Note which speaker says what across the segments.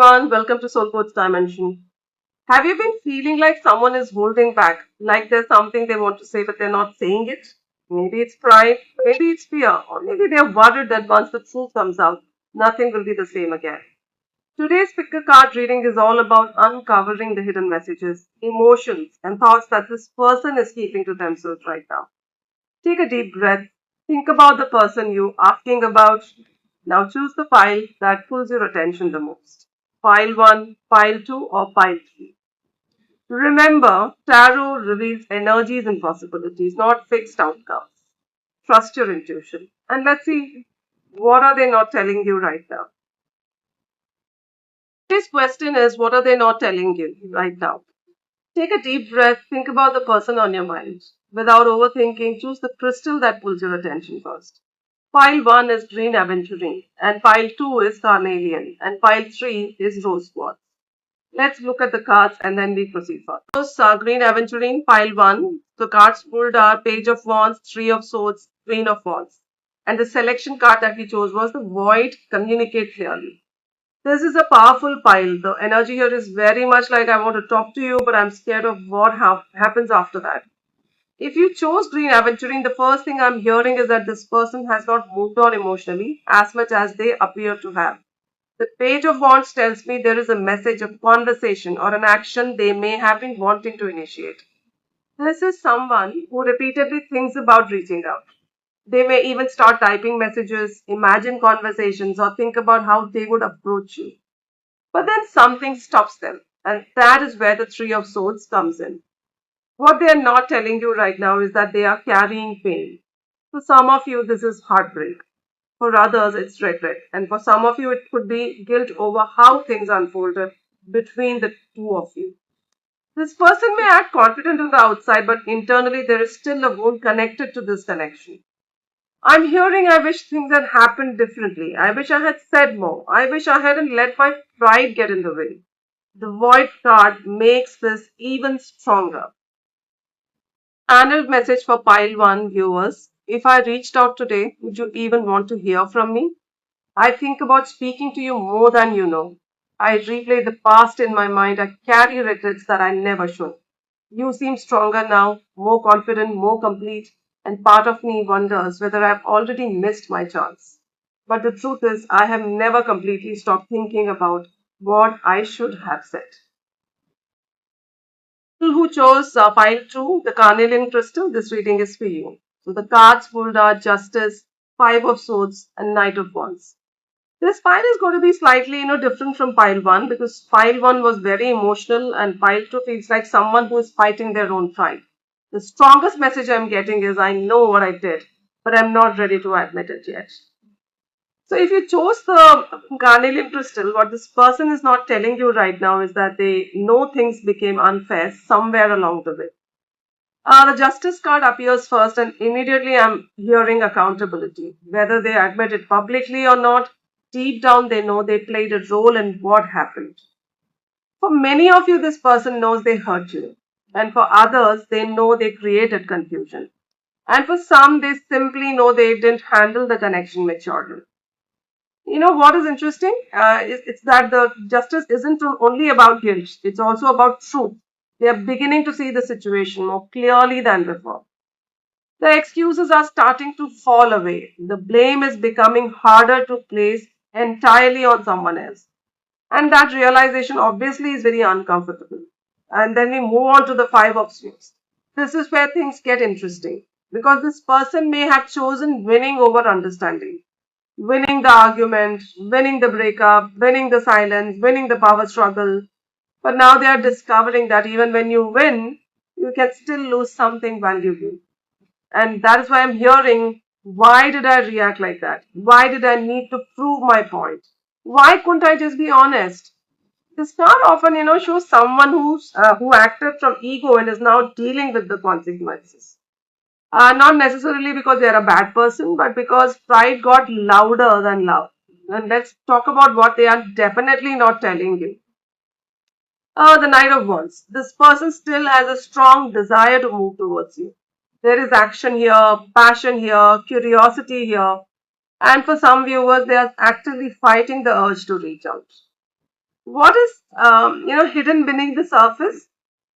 Speaker 1: everyone, welcome to Soul Coach Dimension. Have you been feeling like someone is holding back, like there's something they want to say but they're not saying it? Maybe it's pride, maybe it's fear, or maybe they're worried that once the truth comes out, nothing will be the same again. Today's picker card reading is all about uncovering the hidden messages, emotions, and thoughts that this person is keeping to themselves right now. Take a deep breath. Think about the person you asking about. Now choose the file that pulls your attention the most. File 1, File 2, or File 3. Remember, tarot reveals energies and possibilities, not fixed outcomes. Trust your intuition. And let's see, what are they not telling you right now? Today's question is, what are they not telling you right now? Take a deep breath, think about the person on your mind. Without overthinking, choose the crystal that pulls your attention first. File 1 is green aventurine, and file 2 is carnelian, and file 3 is rose quartz. Let's look at the cards and then we proceed further. First, green aventurine, file 1. The cards pulled are Page of Wands, Three of Swords, Queen of Wands. And the selection card that we chose was the Void, Communicate Clearly. This is a powerful pile. The energy here is very much like I want to talk to you, but I'm scared of what happens after that. If you chose Green Aventuring, the first thing I'm hearing is that this person has not moved on emotionally as much as they appear to have. The Page of Wands tells me there is a message, of conversation, or an action they may have been wanting to initiate. This is someone who repeatedly thinks about reaching out. They may even start typing messages, imagine conversations, or think about how they would approach you. But then something stops them, and that is where the Three of Swords comes in. What they are not telling you right now is that they are carrying pain. For some of you, this is heartbreak. For others, it's regret. And for some of you, it could be guilt over how things unfolded between the two of you. This person may act confident on the outside, but internally, there is still a wound connected to this connection. I'm hearing I wish things had happened differently. I wish I had said more. I wish I hadn't let my pride get in the way. The void card makes this even stronger. Annual message for Pile 1 viewers. If I reached out today, would you even want to hear from me? I think about speaking to you more than you know. I replay the past in my mind. I carry regrets that I never should. You seem stronger now, more confident, more complete, and part of me wonders whether I've already missed my chance. But the truth is, I have never completely stopped thinking about what I should have said. People who chose file 2, the carnelian crystal, this reading is for you. So the cards pulled are Justice, Five of Swords, and Knight of Wands. This file is going to be slightly, different from pile 1 because pile 1 was very emotional and pile 2 feels like someone who is fighting their own fight. The strongest message I'm getting is I know what I did, but I'm not ready to admit it yet. So if you chose the carnelian crystal, what this person is not telling you right now is that they know things became unfair somewhere along the way. The justice card appears first, and immediately I'm hearing accountability. Whether they admit it publicly or not, deep down they know they played a role in what happened. For many of you, this person knows they hurt you, and for others, they know they created confusion. And for some, they simply know they didn't handle the connection maturely. You know what is interesting? It's that the justice isn't only about guilt, it's also about truth. They are beginning to see the situation more clearly than before. The excuses are starting to fall away. The blame is becoming harder to place entirely on someone else. And that realization obviously is very uncomfortable. And then we move on to the Five of Swords. This is where things get interesting because this person may have chosen winning over understanding, winning the argument, winning the breakup, winning the silence, winning the power struggle. But now they are discovering that even when you win, you can still lose something valuable. And that is why I'm hearing, why did I react like that? Why did I need to prove my point? Why couldn't I just be honest? This card often, shows someone who acted from ego and is now dealing with the consequences. Not necessarily because they are a bad person, but because pride got louder than love. And let's talk about what they are definitely not telling you. The Knight of Wands. This person still has a strong desire to move towards you. There is action here, passion here, curiosity here. And for some viewers, they are actively fighting the urge to reach out. What is hidden beneath the surface?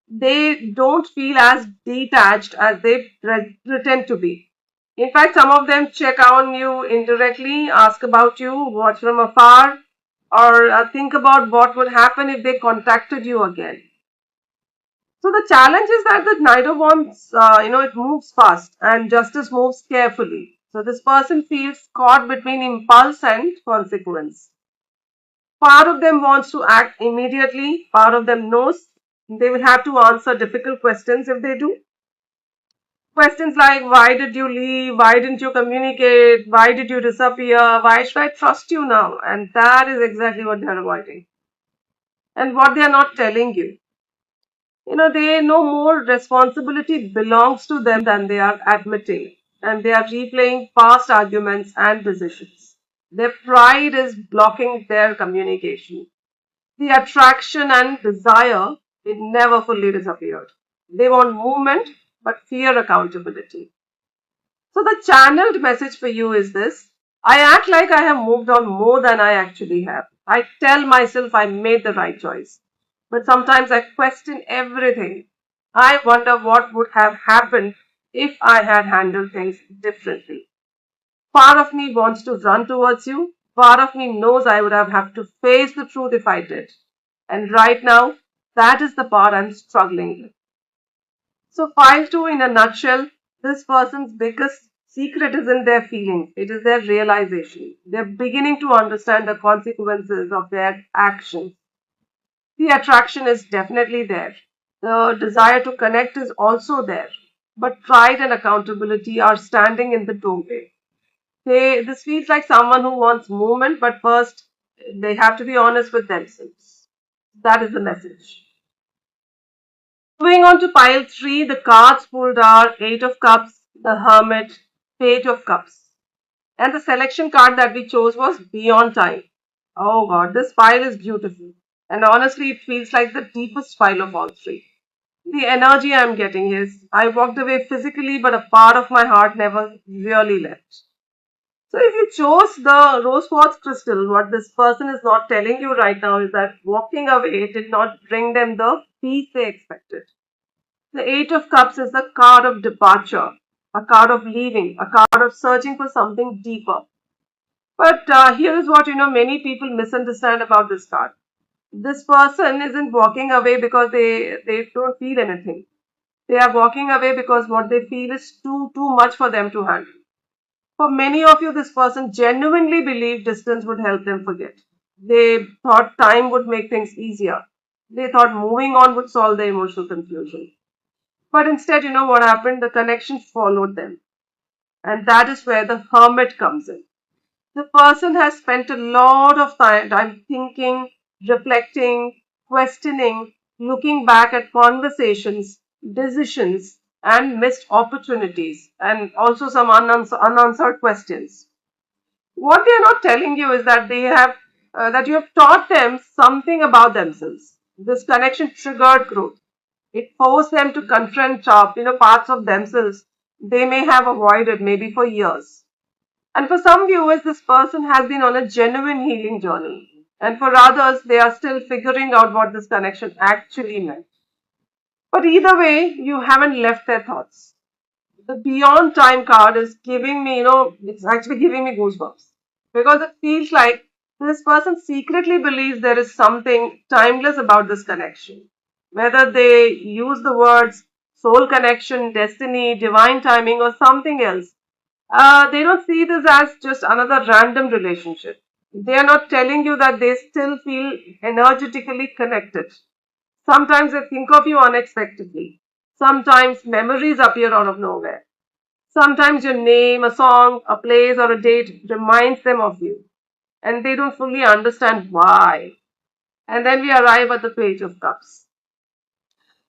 Speaker 1: They don't feel as detached as they pretend to be. In fact, some of them check on you indirectly, ask about you, watch from afar, or think about what would happen if they contacted you again. So the challenge is that the Nido wants, it moves fast and justice moves carefully. So this person feels caught between impulse and consequence. Part of them wants to act immediately, part of them knows they will have to answer difficult questions if they do. Questions like why did you leave? Why didn't you communicate? Why did you disappear? Why should I trust you now? And that is exactly what they are avoiding. And what they are not telling you. They know more responsibility belongs to them than they are admitting. And they are replaying past arguments and decisions. Their pride is blocking their communication. The attraction and desire, it never fully disappeared. They want movement but fear accountability. So the channeled message for you is this: I act like I have moved on more than I actually have. I tell myself I made the right choice. But sometimes I question everything. I wonder what would have happened if I had handled things differently. Part of me wants to run towards you. Part of me knows I would have to face the truth if I did. And right now, that is the part I'm struggling with. So, file 2 in a nutshell, this person's biggest secret isn't their feelings, it is their realization. They're beginning to understand the consequences of their actions. The attraction is definitely there. The desire to connect is also there. But pride and accountability are standing in the doorway. This feels like someone who wants movement, but first they have to be honest with themselves. That is the message. Moving on to pile 3, the cards pulled are Eight of Cups, the Hermit, Page of Cups. And the selection card that we chose was Beyond Time. Oh god, this pile is beautiful. And honestly, it feels like the deepest pile of all three. The energy I'm getting is I walked away physically, but a part of my heart never really left. So if you chose the rose quartz crystal, what this person is not telling you right now is that walking away did not bring them the peace they expected. The Eight of Cups is the card of departure, a card of leaving, a card of searching for something deeper. But here is what many people misunderstand about this card. This person isn't walking away because they don't feel anything. They are walking away because what they feel is too much for them to handle. For many of you, this person genuinely believed distance would help them forget. They thought time would make things easier. They thought moving on would solve their emotional confusion. But instead, you know what happened? The connection followed them. And that is where the hermit comes in. The person has spent a lot of time thinking, reflecting, questioning, looking back at conversations, decisions, and missed opportunities, and also some unanswered questions. What they are not telling you is that that you have taught them something about themselves. This connection triggered growth. It forced them to confront parts of themselves they may have avoided maybe for years. And for some viewers, this person has been on a genuine healing journey. And for others, they are still figuring out what this connection actually meant. But either way, you haven't left their thoughts. The Beyond Time card is giving me, it's actually giving me goosebumps. Because it feels like this person secretly believes there is something timeless about this connection. Whether they use the words soul connection, destiny, divine timing, or something else, they don't see this as just another random relationship. They are not telling you that they still feel energetically connected. Sometimes they think of you unexpectedly. Sometimes memories appear out of nowhere. Sometimes your name, a song, a place, or a date reminds them of you. And they don't fully understand why. And then we arrive at the Page of Cups.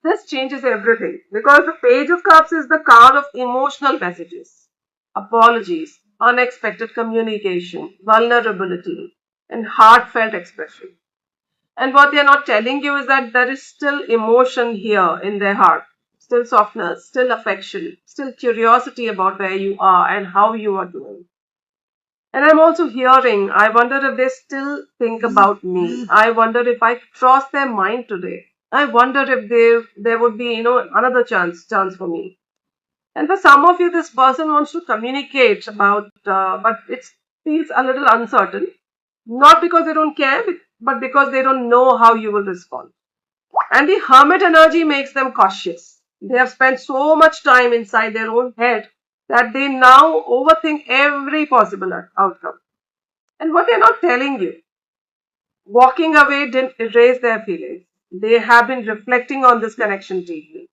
Speaker 1: This changes everything because the Page of Cups is the card of emotional messages, apologies, unexpected communication, vulnerability, and heartfelt expression. And what they are not telling you is that there is still emotion here in their heart, still softness, still affection, still curiosity about where you are and how you are doing. And I'm also hearing, I wonder if they still think about me. I wonder if I cross their mind today. I wonder if there would be, another chance for me. And for some of you, this person wants to communicate about, but it feels a little uncertain. Not because they don't care, but because they don't know how you will respond. And the hermit energy makes them cautious. They have spent so much time inside their own head that they now overthink every possible outcome. And what they're not telling you, walking away didn't erase their feelings. They have been reflecting on this connection deeply.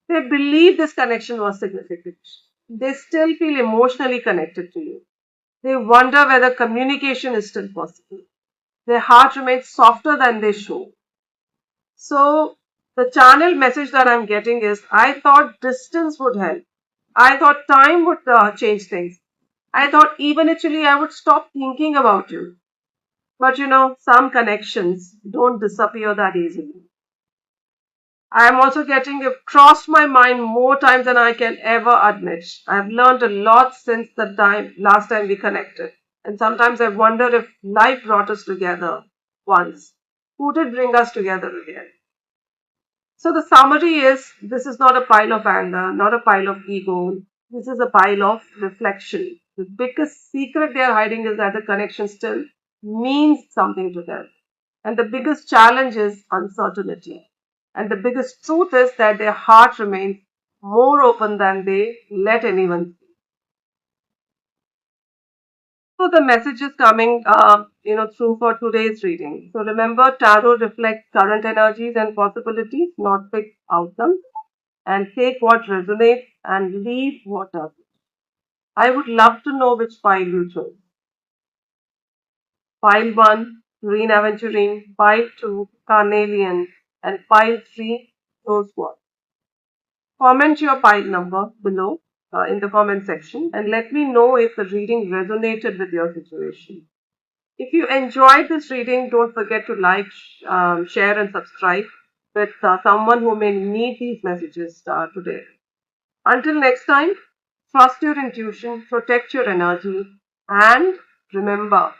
Speaker 1: They believe this connection was significant. They still feel emotionally connected to you. They wonder whether communication is still possible. Their heart remains softer than they show. So, the channel message that I'm getting is I thought distance would help. I thought time would change things. I thought eventually I would stop thinking about you. But some connections don't disappear that easily. I am also getting it crossed my mind more times than I can ever admit. I've learned a lot since the last time we connected. And sometimes I wonder if life brought us together once. Who did bring us together again? So the summary is this is not a pile of anger, not a pile of ego. This is a pile of reflection. The biggest secret they are hiding is that the connection still means something to them. And the biggest challenge is uncertainty. And the biggest truth is that their heart remains more open than they let anyone see. So the message is coming, through for today's reading. So remember, tarot reflects current energies and possibilities, not fixed outcomes. And take what resonates and leave what doesn't. I would love to know which pile you chose. Pile 1, Green Aventurine, Pile 2, Carnelian, and Pile 3, Roseward. Comment your pile number below in the comment section and let me know if the reading resonated with your situation. If you enjoyed this reading, don't forget to like, share, and subscribe with someone who may need these messages today. Until next time, trust your intuition, protect your energy, and remember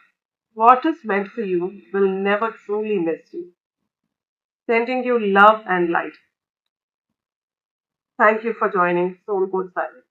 Speaker 1: what is meant for you will never truly miss you. Sending you love and light. Thank you for joining Soul Code Silence.